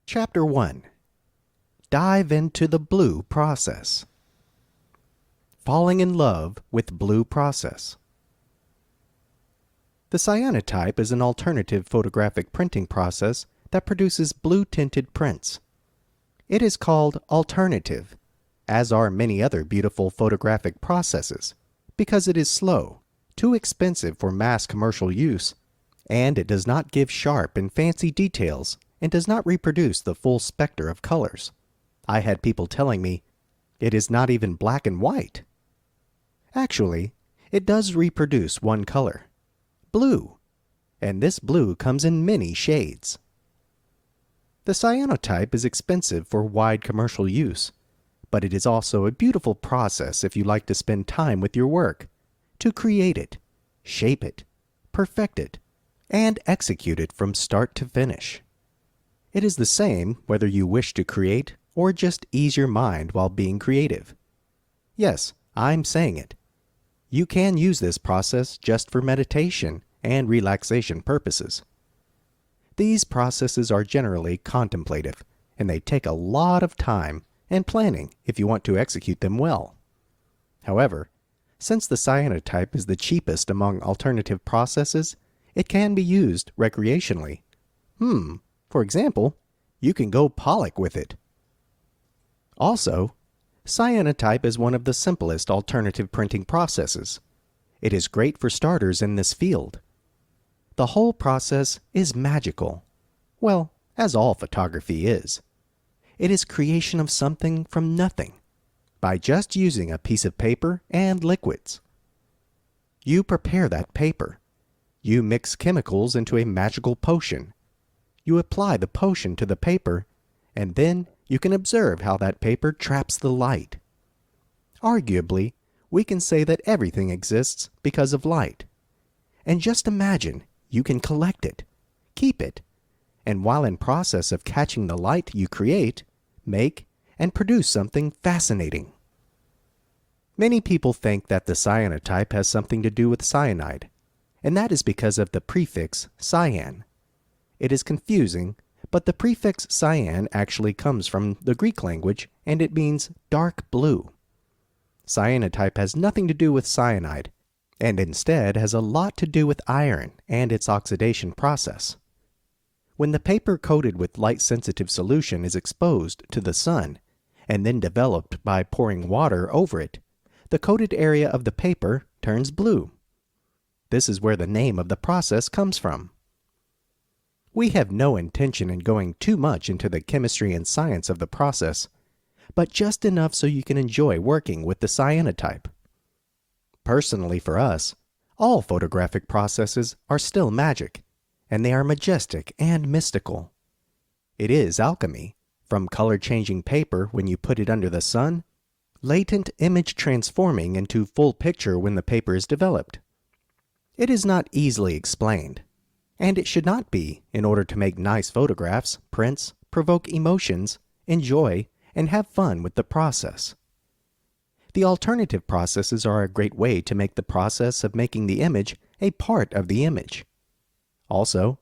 Chapter 1. Dive into the blue process. Falling in love with blue process. The cyanotype is an alternative photographic printing process that produces blue-tinted prints. It is called alternative, as are many other beautiful photographic processes, because it is slow, too expensive for mass commercial use, and it does not give sharp and fancy details and does not reproduce the full spectrum of colors. I had people telling me, it is not even black and white. Actually, it does reproduce one color, blue, and this blue comes in many shades. The cyanotype is expensive for wide commercial use, but it is also a beautiful process if you like to spend time with your work, to create it, shape it, perfect it, and execute it from start to finish. It is the same whether you wish to create or just ease your mind while being creative. Yes, I'm saying it. You can use this process just for meditation and relaxation purposes. These processes are generally contemplative, and they take a lot of time and planning if you want to execute them well. However, since the cyanotype is the cheapest among alternative processes, it can be used recreationally. For example, you can go Pollock with it. Also, cyanotype is one of the simplest alternative printing processes. It is great for starters in this field. The whole process is magical. Well, as all photography is. It is creation of something from nothing, by just using a piece of paper and liquids. You prepare that paper. You mix chemicals into a magical potion. You apply the potion to the paper, and then you can observe how that paper traps the light. Arguably, we can say that everything exists because of light. And just imagine you can collect it, keep it, and while in process of catching the light you create, make, and produce something fascinating. Many people think that the cyanotype has something to do with cyanide, and that is because of the prefix cyan. It is confusing, but the prefix cyan actually comes from the Greek language, and it means dark blue. Cyanotype has nothing to do with cyanide, and instead has a lot to do with iron and its oxidation process. When the paper coated with light-sensitive solution is exposed to the sun, and then developed by pouring water over it, the coated area of the paper turns blue. This is where the name of the process comes from. We have no intention in going too much into the chemistry and science of the process, but just enough so you can enjoy working with the cyanotype. Personally for us, all photographic processes are still magic, and they are majestic and mystical. It is alchemy, from color-changing paper when you put it under the sun, latent image transforming into full picture when the paper is developed. It is not easily explained, and it should not be in order to make nice photographs, prints, provoke emotions, enjoy, and have fun with the process. The alternative processes are a great way to make the process of making the image a part of the image. Also,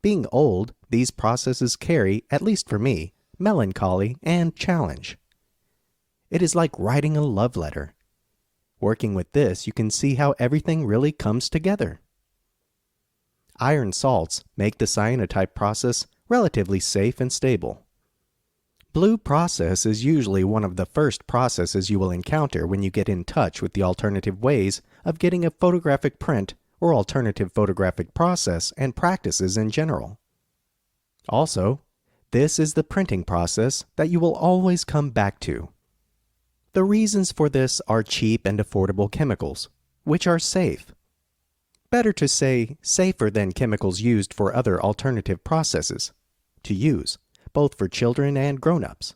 being old, these processes carry, at least for me, melancholy and challenge. It is like writing a love letter. Working with this, you can see how everything really comes together. Iron salts make the cyanotype process relatively safe and stable. Blue process is usually one of the first processes you will encounter when you get in touch with the alternative ways of getting a photographic print or alternative photographic process and practices in general. Also, this is the printing process that you will always come back to. The reasons for this are cheap and affordable chemicals, which are safe. Better to say safer than chemicals used for other alternative processes, to use, both for children and grown-ups.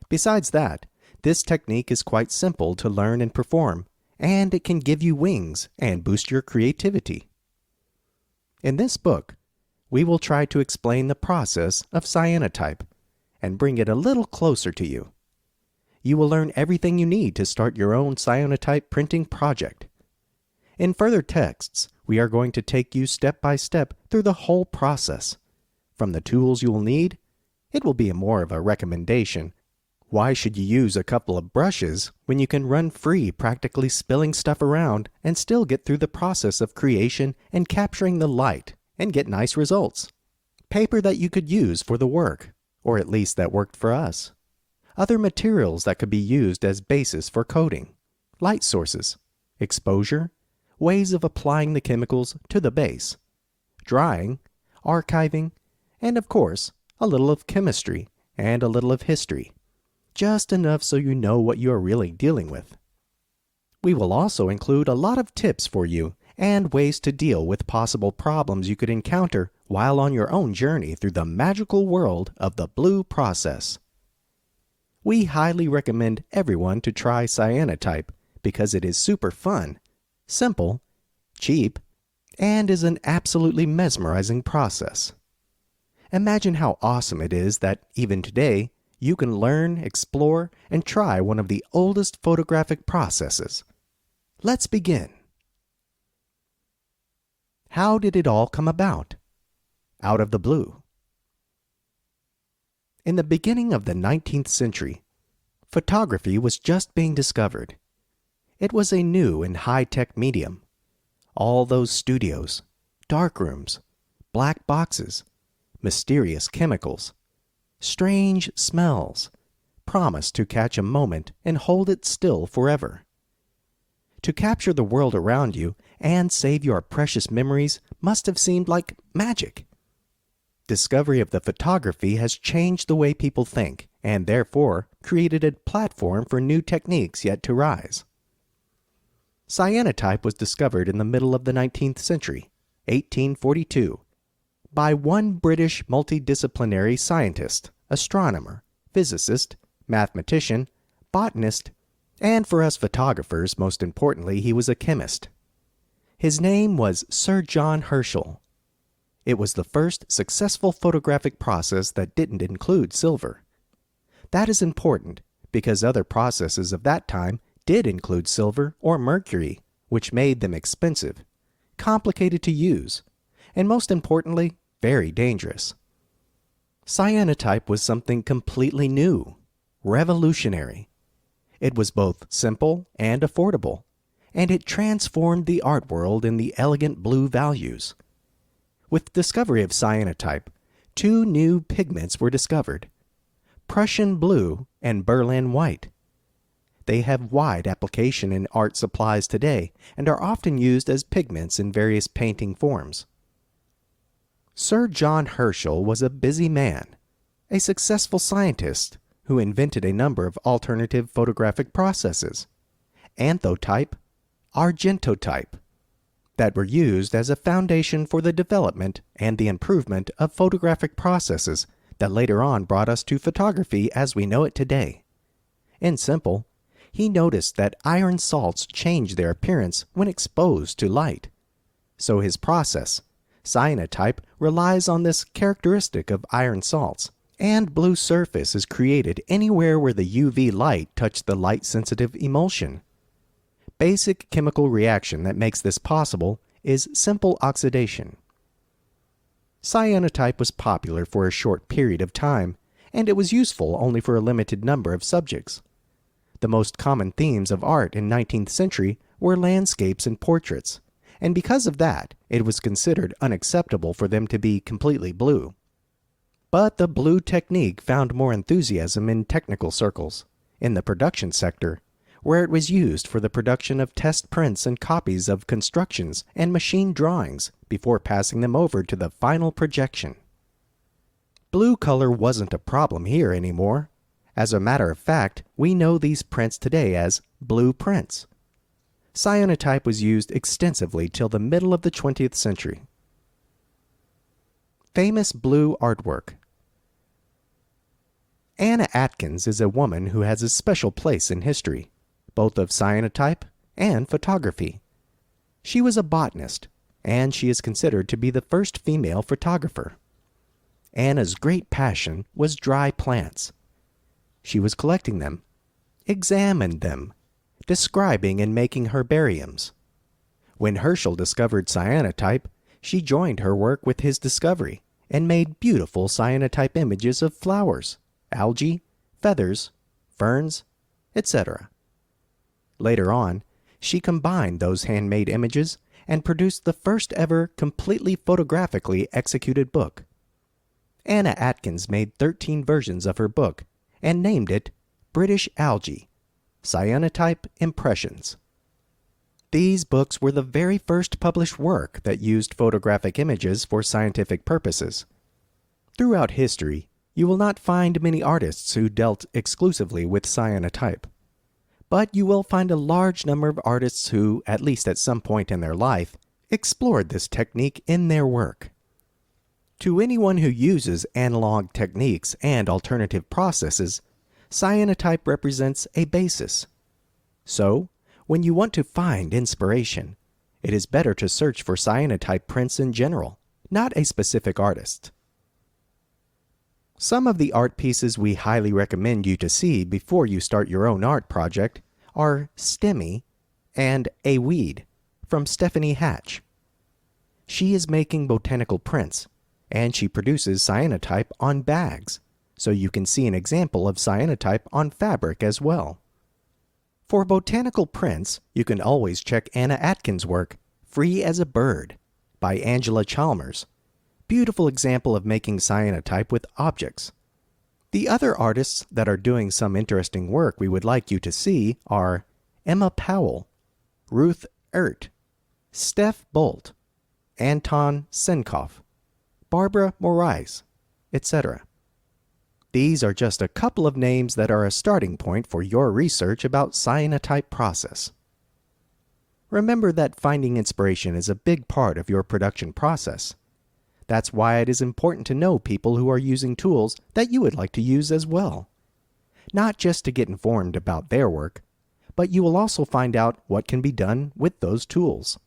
Besides that, this technique is quite simple to learn and perform, and it can give you wings and boost your creativity. In this book, we will try to explain the process of cyanotype and bring it a little closer to you. You will learn everything you need to start your own cyanotype printing project. In further texts, we are going to take you step by step through the whole process, from the tools you will need It will be more of a recommendation. Why should you use a couple of brushes when you can run free practically spilling stuff around and still get through the process of creation and capturing the light and get nice results? Paper that you could use for the work, or at least that worked for us. Other materials that could be used as basis for coating, light sources, exposure, ways of applying the chemicals to the base, drying, archiving, and of course, a little of chemistry and a little of history. Just enough so you know what you are really dealing with. We will also include a lot of tips for you and ways to deal with possible problems you could encounter while on your own journey through the magical world of the blue process. We highly recommend everyone to try Cyanotype because it is super fun, simple, cheap, and is an absolutely mesmerizing process. Imagine how awesome it is that even today, you can learn, explore, and try one of the oldest photographic processes. Let's begin. How did it all come about? Out of the blue. In the beginning of the 19th century, photography was just being discovered. It was a new and high-tech medium. All those studios, darkrooms, black boxes, mysterious chemicals, strange smells, promised to catch a moment and hold it still forever. To capture the world around you and save your precious memories must have seemed like magic. Discovery of the photography has changed the way people think and therefore created a platform for new techniques yet to rise. Cyanotype was discovered in the middle of the 19th century, 1842, by one British multidisciplinary scientist, astronomer, physicist, mathematician, botanist, and for us photographers, most importantly, he was a chemist. His name was Sir John Herschel. It was the first successful photographic process that didn't include silver. That is important because other processes of that time did include silver or mercury, which made them expensive, complicated to use, and most importantly, very dangerous. Cyanotype was something completely new, revolutionary. It was both simple and affordable, and it transformed the art world in the elegant blue values. With discovery of cyanotype, two new pigments were discovered, Prussian blue and Berlin white. They have wide application in art supplies today and are often used as pigments in various painting forms. Sir John Herschel was a busy man, a successful scientist who invented a number of alternative photographic processes, anthotype, argentotype, that were used as a foundation for the development and the improvement of photographic processes that later on brought us to photography as we know it today. In simple, he noticed that iron salts change their appearance when exposed to light. So his process, cyanotype, relies on this characteristic of iron salts, and blue surface is created anywhere where the UV light touched the light-sensitive emulsion. Basic chemical reaction that makes this possible is simple oxidation. Cyanotype was popular for a short period of time, and it was useful only for a limited number of subjects. The most common themes of art in 19th century were landscapes and portraits, and because of that, it was considered unacceptable for them to be completely blue. But the blue technique found more enthusiasm in technical circles, in the production sector, where it was used for the production of test prints and copies of constructions and machine drawings before passing them over to the final projection. Blue color wasn't a problem here anymore. As a matter of fact, we know these prints today as blue prints. Cyanotype was used extensively till the middle of the 20th century. Famous blue artwork. Anna Atkins is a woman who has a special place in history, both of cyanotype and photography. She was a botanist, and she is considered to be the first female photographer. Anna's great passion was dry plants. She was collecting them, examined them, describing and making herbariums. When Herschel discovered cyanotype, she joined her work with his discovery and made beautiful cyanotype images of flowers, algae, feathers, ferns, etc. Later on, she combined those handmade images and produced the first ever completely photographically executed book. Anna Atkins made 13 versions of her book and named it British Algae, Cyanotype Impressions. These books were the very first published work that used photographic images for scientific purposes. Throughout history, you will not find many artists who dealt exclusively with cyanotype. But you will find a large number of artists who, at least at some point in their life, explored this technique in their work. To anyone who uses analog techniques and alternative processes, cyanotype represents a basis. So, when you want to find inspiration, it is better to search for cyanotype prints in general, not a specific artist. Some of the art pieces we highly recommend you to see before you start your own art project are Stemmy and A Weed from Stephanie Hatch. She is making botanical prints, and she produces cyanotype on bags, so you can see an example of cyanotype on fabric as well. For botanical prints, you can always check Anna Atkins' work, Free as a Bird, by Angela Chalmers. Beautiful example of making cyanotype with objects. The other artists that are doing some interesting work we would like you to see are Emma Powell, Ruth Ert, Steph Bolt, Anton Senkoff, Barbara Morais, etc. These are just a couple of names that are a starting point for your research about cyanotype process. Remember that finding inspiration is a big part of your production process. That's why it is important to know people who are using tools that you would like to use as well. Not just to get informed about their work, but you will also find out what can be done with those tools.